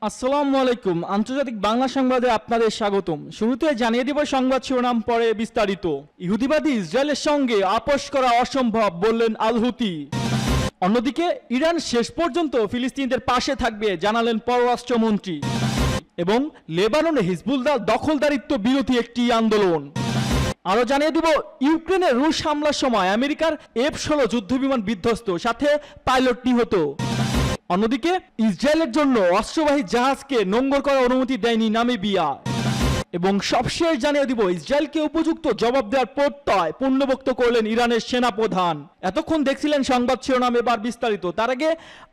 আসসালামু আলাইকুম। আন্তর্জাতিক বাংলা সংবাদে আপনাদের স্বাগতম। শুরুতে জানিয়ে দিব সংবাদ শিরোনাম, পরে বিস্তারিত। ইহুদিবাদী ইসরায়েলের সঙ্গে আপোষ করা অসম্ভব বললেন আল হুতি। অন্যদিকে ইরান শেষ পর্যন্ত ফিলিস্তিনিদের পাশে থাকবে জানালেন পররাষ্ট্রমন্ত্রী। এবং লেবাননে হিজবুল্লাহ দখলদারিত্ব বিরোধী একটি আন্দোলন। আরো জানিয়ে দিব ইউক্রেনে রুশ হামলার সময় আমেরিকার F-16 যুদ্ধবিমান বিধ্বস্ত, সাথে পাইলট নিহত। অন্যদিকে ইসরায়েলের জন্য অস্ত্রবাহী জাহাজকে নোঙর করার অনুমতি দেয়নি নামিবিয়া। এবং সবশেষ জানিয়ে দিব ইসরায়েলকে উপযুক্ত জবাব দেওয়ার প্রত্যয় পুনর্ব্যক্ত করলেন ইরানের সেনাপ্রধান। এতক্ষণ দেখছিলেন সংবাদ শিরোনাম, এবার বিস্তারিত। তার আগে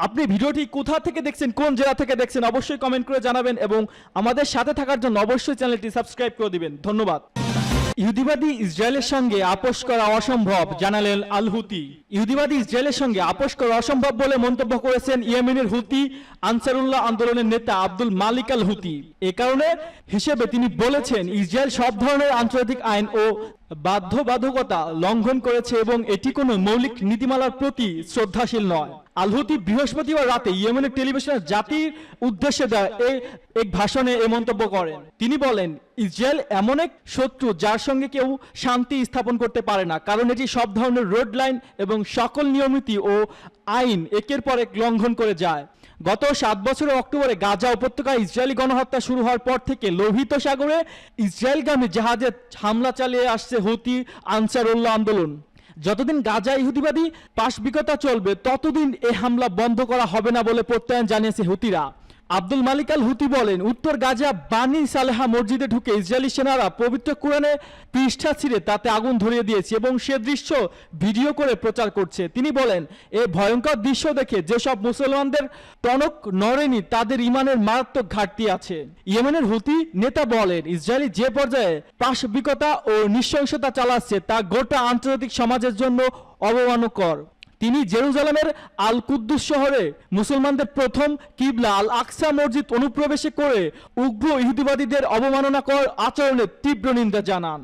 আপনি ভিডিওটি কোথা থেকে দেখছেন, কোন জেলা থেকে দেখছেন অবশ্যই কমেন্ট করে জানাবেন এবং আমাদের সাথে থাকার জন্য অবশ্যই চ্যানেলটি সাবস্ক্রাইব করে দিবেন। ধন্যবাদ। ইহুদিবাদী ইসরায়েলের সঙ্গে আপোষ করা অসম্ভব জানালেন আল হুতি। ইহুদিবাদী ইসরায়েলের সঙ্গে আপোষ করা অসম্ভব বলে মন্তব্য করেছেন ইয়েমেনের হুতি আনসারুল্লাহ আন্দোলনের নেতা আব্দুল মালিক আল হুতি। এ কারণে হিসেবে তিনি বলেছেন ইসরায়েল সব ধরনের আন্তর্জাতিক আইন ও বাধ্যবাধকতা লঙ্ঘন করেছে এবং এটি কোনো মৌলিক নীতিমালার প্রতি শ্রদ্ধাশীল নয়। আল হুতি বৃহস্পতিবার রাতে ইয়েমেনের টেলিভিশনের জাতির উদ্দেশ্যে দেওয়া এক ভাষণে এ মন্তব্য করেন। তিনি বলেন, ইসরায়েল এমন এক শত্রু যার সঙ্গে কেউ শান্তি স্থাপন করতে পারে না, কারণ এটি সব ধরনের রোড লাইন এবং সকল নিয়মনীতি ও আইন একের পর এক লঙ্ঘন করে যায়। গত 7 বছরের অক্টোবরে গাজা উপত্যকায় ইসরায়েলি গণহত্যা শুরু হওয়ার পর থেকে লোহিত সাগরে ইসরায়েলগামী জাহাজে হামলা চালিয়ে আসছে হুতি আনসারুল্লাহ আন্দোলন। যতদিন গাজা ইহুদিবাদী পাশবিকতা চলবে ততদিন এই হামলা বন্ধ করা হবে না বলে প্রত্যয়ন জানিয়েছে হুতিরা। আব্দুল মালিক আল হুতি বলেন, উত্তর গাজা বানি সালেহা মসজিদে ঢুকে ইসরায়েলি সেনারা পবিত্র কোরআনে পৃষ্ঠা ছিঁড়ে তাতে আগুন ধরিয়ে দিয়েছে এবং সে দৃশ্য ভিডিও করে প্রচার করছে। তিনি বলেন, এই ভয়ঙ্কর দৃশ্য দেখে যেসব মুসলমানদের টনক নড়েনি তাদের ইমানের মারাত্মক ঘাটতি আছে। ইয়েমেনের হুতি নেতা বলেন, ইসরায়েলি যে পর্যায়ে পাশবিকতা ও নৃশংসতা চালাচ্ছে তা গোটা আন্তর্জাতিক সমাজের জন্য অবমাননাকর। তিনি জেরুজালেমের আল কুদ্দুস শহরে মুসলমানদের প্রথম কিবলা আল আকসা মসজিদ অনুপ্রবেশে করে উগ্র ইহুদিবাদীদের অবমাননাকর আচরণের তীব্র নিন্দা জানান।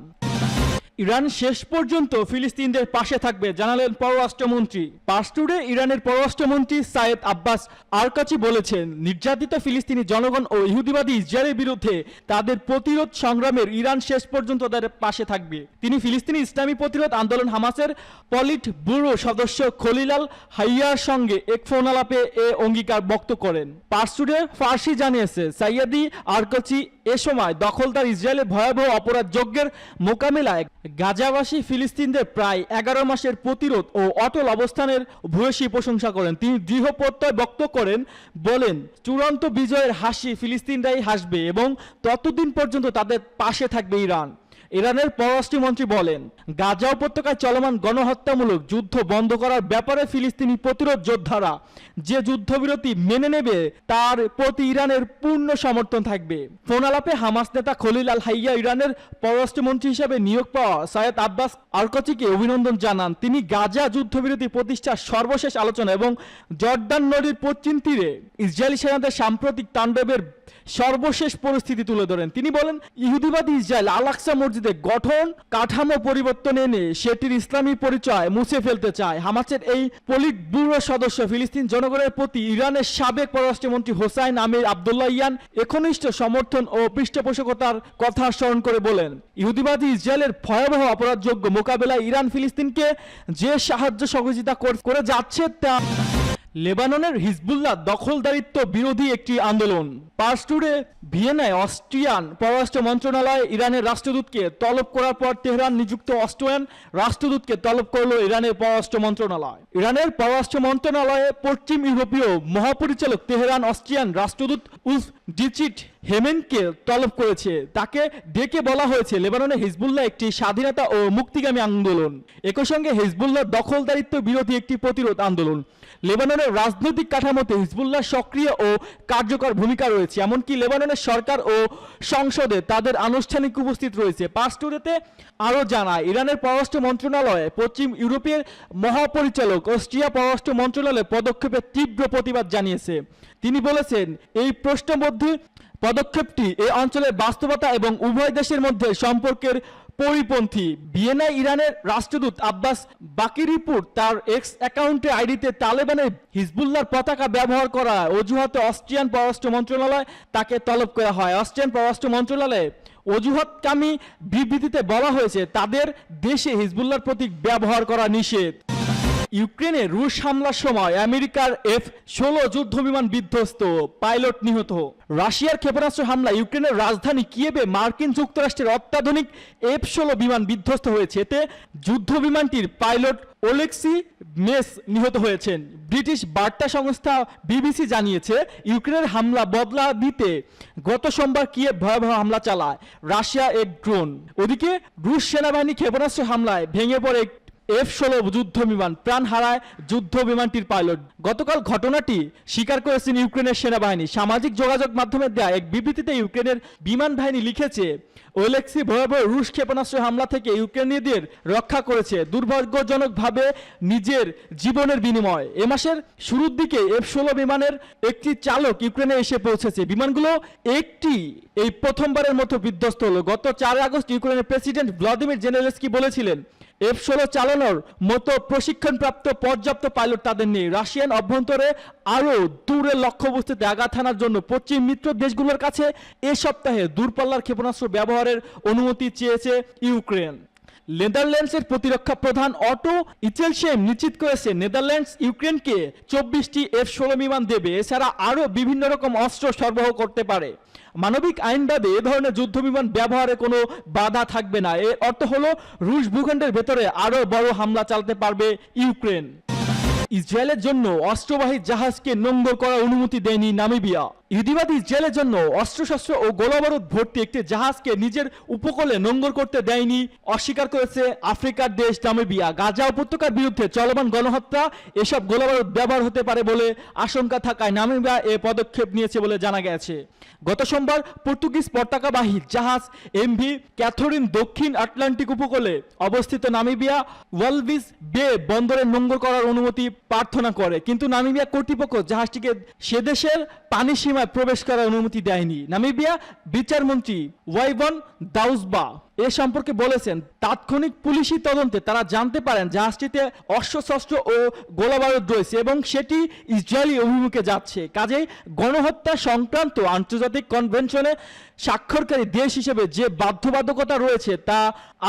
ইরান শেষ পর্যন্ত ফিলিস্তিনিদের পাশে থাকবে জানালেন পররাষ্ট্রমন্ত্রী। পার্সটুডে ইরানের পররাষ্ট্রমন্ত্রী সায়েদ আব্বাস আরকাচি বলেছেন, নির্যাতিত ফিলিস্তিনি জনগণ ও ইহুদিবাদী ইসরায়েলের বিরুদ্ধে তাদের প্রতিরোধ সংগ্রামের ইরান শেষ পর্যন্ত তাদের পাশে থাকবে। তিনি ফিলিস্তিনি ইসলামী প্রতিরোধ আন্দোলন হামাসের পলিট ব্যুরো সদস্য খলিল আল হাইয়ার সঙ্গে এক ফোন আলাপে এ অঙ্গীকার ব্যক্ত করেন। পার্সটুডে ফার্সি জানিয়েছে, সাইয়াদি আরকাচি এ সময় দখলদার ইসরায়েলের ভয়াবহ অপরাধ যজ্ঞের মোকাবিলায় গাজাবাসী ফিলিস্তিনদের প্রায় 11 মাসের প্রতিরোধ ও অটল অবস্থানের ভূয়সী প্রশংসা করেন। তিনি দৃঢ় প্রত্যয় ব্যক্ত করেন, বলেন, চূড়ান্ত বিজয়ের হাসি ফিলিস্তিনরাই হাসবে এবং ততদিন পর্যন্ত তাদের পাশে থাকবে ইরান। ইরানের পররাষ্ট্রমন্ত্রী বলেন, গাজা উপত্যকায় চলমান গণহত্যামূলক যুদ্ধ বন্ধ করার ব্যাপারে ফিলিস্তিনি প্রতিরোধ যোদ্ধারা যে যুদ্ধবিরতি মেনে নেবে তার প্রতি ইরানের পূর্ণ সমর্থন থাকবে। ফোন আলাপে হামাস নেতা খলিল আল হাইয়া ইরানের পররাষ্ট্রমন্ত্রী হিসেবে নিয়োগ পাওয়া সায়েদ আব্বাস আরকাচিকে অভিনন্দন জানান। তিনি গাজা যুদ্ধবিরতি প্রতিষ্ঠার সর্বশেষ আলোচনা এবং জর্দান নদীর পশ্চিম তীরে ইসরায়েলি সেনাদের সাম্প্রতিক তাণ্ডবের সর্বশেষ পরিস্থিতি তুলে ধরেন। তিনি বলেন, ইহুদিবাদী ইসরায়েল আল আকসা মসজিদে গঠন কাঠামো পরিবর্তন এনে সেটির ইসলামী পরিচয় মুছে ফেলতে চায়। হামাসের এই পলিট ব্যুরো সদস্য ফিলিস্তিন জনগণের প্রতি ইরানের সাবেক পররাষ্ট্রমন্ত্রী হোসাইন আমির আবদুল্লাহিয়ান একনিষ্ঠ সমর্থন ও পৃষ্ঠপোষকতার কথা স্মরণ করে বলেন, ইহুদিবাদী ইসরায়েলের ভয়াবহ অপরাধযোগ্য মোকাবেলায় ইরান ফিলিস্তিনকে যে সাহায্য সহযোগিতা করে যাচ্ছে তা লেবাননের হিজবুল্লাহ দখলদারিত্ব বিরোধী একটি আন্দোলন। পার্সটুডে ভিয়েনায় অস্ট্রিয়ান পররাষ্ট্র মন্ত্রণালয় ইরানের রাষ্ট্রদূতকে তলব করার পর তেহরান নিযুক্ত অস্ট্রিয়ান রাষ্ট্রদূতকে তলব করল ইরানের পররাষ্ট্র মন্ত্রণালয়। ইরানের পররাষ্ট্র মন্ত্রণালয়ে পশ্চিম ইউরোপীয় মহাপরিচালক তেহরান অস্ট্রিয়ান রাষ্ট্রদূত উলফ ডিচিট হেমেনকে তলব করেছে। তাকে ডেকে বলা হয়েছে, লেবাননে হিজবুল্লাহ একটি স্বাধীনতা ও মুক্তিগামী আন্দোলন, একই সঙ্গে হিজবুল্লাহ দখলদারিত্ব বিরোধী একটি প্রতিরোধ আন্দোলন। লেবাননের রাজনৈতিক কাঠামোতে হিজবুল্লাহ সক্রিয় ও কার্যকর ভূমিকা রয়েছে, এমনকি লেবাননের সরকার ও সংসদে তাদের আনুষ্ঠানিক উপস্থিত রয়েছে। পার্সটুডেতে আরও জানায়, ইরানের পররাষ্ট্র মন্ত্রণালয়ে পশ্চিম ইউরোপের মহাপরিচালক অস্ট্রিয়া পররাষ্ট্র মন্ত্রণালয়ের পদক্ষেপের তীব্র প্রতিবাদ জানিয়েছে। তিনি বলেছেন, এই প্রশ্নবোধ পদক্ষেপটি এই অঞ্চলের বাস্তবতা এবং উভয় দেশের মধ্যে সম্পর্কের পরিপন্থী। ভিয়েনায় ইরানের রাষ্ট্রদূত আব্বাস বাকিরিপুর তার এক্স অ্যাকাউন্টে আইডিতে তালেবানের হিজবুল্লাহর পতাকা ব্যবহার করা অজুহাতে অস্ট্রিয়ান পররাষ্ট্র মন্ত্রণালয় তাকে তলব করা হয়। অস্ট্রিয়ান পররাষ্ট্র মন্ত্রণালয়ে অজুহাতকামী বিবৃতিতে বলা হয়েছে তাদের দেশে হিজবুল্লাহর প্রতীক ব্যবহার করা নিষেধ। ইউক্রেনে রুশ হামলার সময় আমেরিকার F-16 যুদ্ধবিমান বিধ্বস্ত, পাইলট নিহত। রাশিয়ার ক্ষেপণাস্ত্র হামলায় ইউক্রেনের রাজধানী কিয়েভে মার্কিন যুক্তরাষ্ট্রের অত্যাধুনিক F-16 বিমান বিধ্বস্ত হয়েছে। এতে যুদ্ধবিমানটির পাইলট ওলেক্সি মেস নিহত হয়েছেন। ব্রিটিশ বার্তা সংস্থা বিবিসি জানিয়েছে ইউক্রেনের হামলা বদলা দিতে গত সোমবার কিয়েভ ভয়াবহ হামলা চালায় রাশিয়া এক ড্রোন। ওদিকে রুশ সেনাবাহিনী ক্ষেপণাস্ত্র হামলায় ভেঙে পড়ে F-16 যুদ্ধ বিমান, প্রাণ হারায় যুদ্ধ বিমানটির পাইলট। গতকাল ঘটনাটি স্বীকার করেছেন ইউক্রেনের সেনাবাহিনী। সামাজিক যোগাযোগ মাধ্যমে দেয়া এক বিবৃতিতে ইউক্রেনের বিমান বাহিনী লিখেছে, ওলেক্সি ভয়াবহ রুশ ক্ষেপণাস্ত্র হামলা থেকে ইউক্রেনীয়দের রক্ষা করেছে দুর্ভাগ্যজনকভাবে নিজের জীবনের বিনিময়ে। এ মাসের শুরুর দিকে F-16 বিমানের একটি চালক ইউক্রেনে এসে পৌঁছেছে। বিমানগুলো এই প্রথমবারের মতো বিধ্বস্ত হলো। গত 4 আগস্ট ইউক্রেনের প্রেসিডেন্ট ভ্লাদিমির জেলেনস্কি বলেছিলেন F-16 চালানোর মতো প্রশিক্ষণপ্রাপ্ত পর্যাপ্ত পাইলট তাদের নেই। রাশিয়ান অভ্যন্তরে আরও দূরের লক্ষ্যবস্তুতে আঘাত হানার জন্য পশ্চিম মিত্র দেশগুলোর কাছে এ সপ্তাহে দূরপাল্লার ক্ষেপণাস্ত্র ব্যবহারের অনুমতি চেয়েছে ইউক্রেন। নেদারল্যান্ডসের প্রতিরক্ষা প্রধান অটো ইচেলশেম নিশ্চিত করেছে নেদারল্যান্ডস ইউক্রেনকে 24টি F-16 বিমান দেবে। এছাড়া আরও বিভিন্ন রকম অস্ত্র সরবরাহ করতে পারে। মানবিক আইনবাদে এ ধরনের যুদ্ধবিমান ব্যবহারে কোনো বাধা থাকবে না। এর অর্থ হলো রুশ ভূখণ্ডের ভেতরে আরও বড় হামলা চালাতে পারবে ইউক্রেন। ইসরায়েলের জন্য অস্ত্রবাহী জাহাজকে নোঙর করার অনুমতি দেয়নি নামিবিয়া। ইহুদিবাদী ইসরায়েলের জন্য অস্ত্রশস্ত্র ও গোলাবারুদ ভর্তি একটি জাহাজকে নিজের উপকূলে নোঙর করতে দেয়নি অস্বীকার করেছে আফ্রিকার দেশ নামিবিয়া। গাজা উপত্যকার বিরুদ্ধে চলমান গণহত্যা এসব গোলাবারুদ ব্যবহার হতে পারে বলে আশঙ্কা থাকায় নামিবিয়া এ পদক্ষেপ নিয়েছে বলে জানা গেছে। গত সোমবার পর্তুগিজ পতাকাবাহী জাহাজ এমভি ক্যাথরিন দক্ষিণ আটলান্টিক উপকূলে অবস্থিত নামিবিয়া ওয়ালভিস বে বন্দরে নোঙর করার অনুমতি প্রার্থনা করে, কিন্তু নামিবিয়া কর্তৃপক্ষ জাহাজটিকে সে দেশের পানি সীমায় প্রবেশ করার অনুমতি দেয়নি। নামিবিয়া বিচারমন্ত্রী ওয়াইবন দাউসবা এ সম্পর্কে বলেছেন, তাৎক্ষণিক পুলিশি তদন্তে তারা জানতে পারেন জাহাজটিতে অস্ত্রশস্ত্র ও গোলাবারুদ রয়েছে এবং সেটি ইসরায়েলি অভিমুখে যাচ্ছে। কাজেই গণহত্যা সংক্রান্ত আন্তর্জাতিক কনভেনশনে স্বাক্ষরকারী দেশ হিসেবে যে বাধ্যবাধকতা রয়েছে তা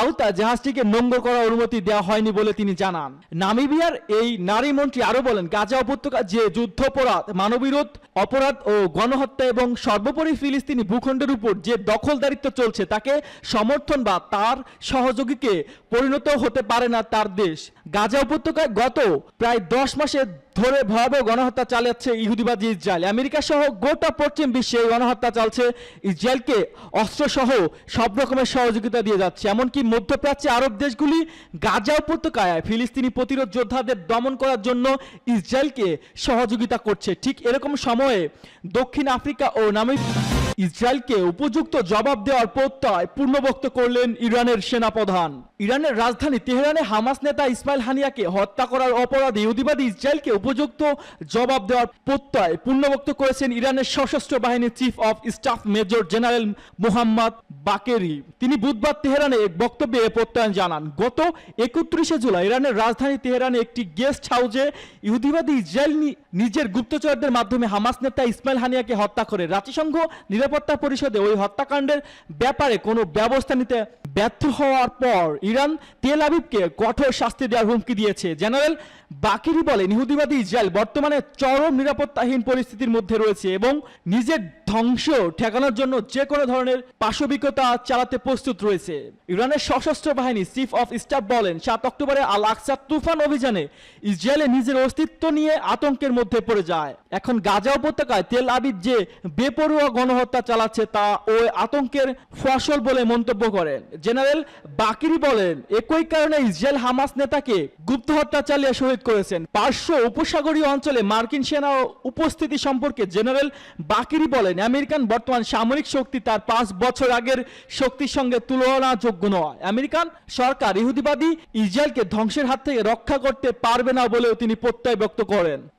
আওতা জাহাজটিকে নোঙর করার অনুমতি দেওয়া হয়নি বলে তিনি জানান। নামিবিয়ার এই নারী মন্ত্রী আরো বলেন, গাজা উপত্যকা যে যুদ্ধাপরাধ, মানববিরোধ অপরাধ ও গণহত্যা এবং সর্বোপরি ফিলিস্তিনি ভূখণ্ডের উপর যে দখলদারিত্ব চলছে তাকে সমর্থন বা তার সহযোগীকে পরিণত হতে পারে না তার দেশ। গাজা উপত্যকায় গত প্রায় 10 মাসে ধরে ভয়াবহ গণহত্যা চালাচ্ছে ইহুদিবাদী ইসরায়েল। আমেরিকা সহ গোটা পশ্চিম বিশ্বে এই গণহত্যা চালছে। ইসরায়েলকে অস্ত্র সহ সব রকমের সহযোগিতা দিয়ে যাচ্ছে। এমনকি মধ্যপ্রাচ্যে আরব দেশগুলি গাজা উপত্যকায় ফিলিস্তিনি প্রতিরোধ যোদ্ধাদের দমন করার জন্য ইসরায়েলকে সহযোগিতা করছে। ঠিক এরকম সময়ে দক্ষিণ আফ্রিকা ও নামিবিয়া ইসরায়েলকে উপযুক্ত জবাব দেওয়ার প্রত্যয় পূর্ণবক্ত করলেন ইরানের সেনাপ্রধান। ইরানের রাজধানী তেহরানে হামাস নেতা ইসমাইল হানিয়াকে হত্যা করার অপরাধে ইহুদিবাদী ইসরায়েলকে উপযুক্ত জবাব দেওয়ার প্রত্যয় পূর্ণবক্ত করেছেন ইরানের সশস্ত্র বাহিনীর chief of staff major general Mohammad Bagheri. তিনি বুধবার তেহরানে এক বক্তব্যে এ প্রত্যয়ন জানান। গত 31শে জুলাই ইরানের রাজধানী তেহরানে একটি গেস্ট হাউসে ইহুদিবাদী ইসরায়েল নিজের গুপ্তচরদের মাধ্যমে হামাস নেতা ইসমাইল হানিয়াকে হত্যা করে। জাতিসংঘ নিরাপত্তা পরিষদে ওই হত্যাকাণ্ডের ব্যাপারে কোনো ব্যবস্থা নিতে ব্যর্থ হওয়ার পর ইরান তেল আবিবকে কঠোর শাস্তি দেওয়ার হুমকি দিয়েছে। জেনারেল বাকিরি বলেন, ইহুদিবাদী ইসরায়েল বর্তমানে চরম নিরাপত্তাহীন পরিস্থিতির মধ্যে রয়েছে এবং নিজের ধ্বংস ঠেকানোর জন্য যে কোনো ধরনের পাশবিকতা চালাতে প্রস্তুত রয়েছে। ইরানের সশস্ত্র বাহিনী চিফ অফ স্টাফ বলেন, 7 অক্টোবরে আল আকসা তুফান অভিযানে ইসরায়েলে নিজের অস্তিত্ব নিয়ে আতঙ্কের মধ্যে পড়ে যায়। এখন গাজা উপত্যকায় তেল আবিব যে বেপরোয়া গণহত্যা চালাচ্ছে তা ওই আতঙ্কের ফসল বলে মন্তব্য করেন। জেনারেল বাকিরি বলেন, একই কারণে ইসরায়েল হামাস নেতাকে গুপ্ত হত্যা চালিয়ে শহীদ করেছেন। পার্শ্ব উপসাগরীয় অঞ্চলে মার্কিন সেনা উপস্থিতি সম্পর্কে জেনারেল বাকিরি বলেন, আমেরিকান বর্তমান সামরিক শক্তি তার 5 বছর আগের শক্তির সঙ্গে তুলনাযোগ্য নয়। আমেরিকান সরকার ইহুদিবাদী ইসরায়েলকে ধ্বংসের হাত থেকে রক্ষা করতে পারবে না বলেও তিনি প্রত্যয় ব্যক্ত করেন।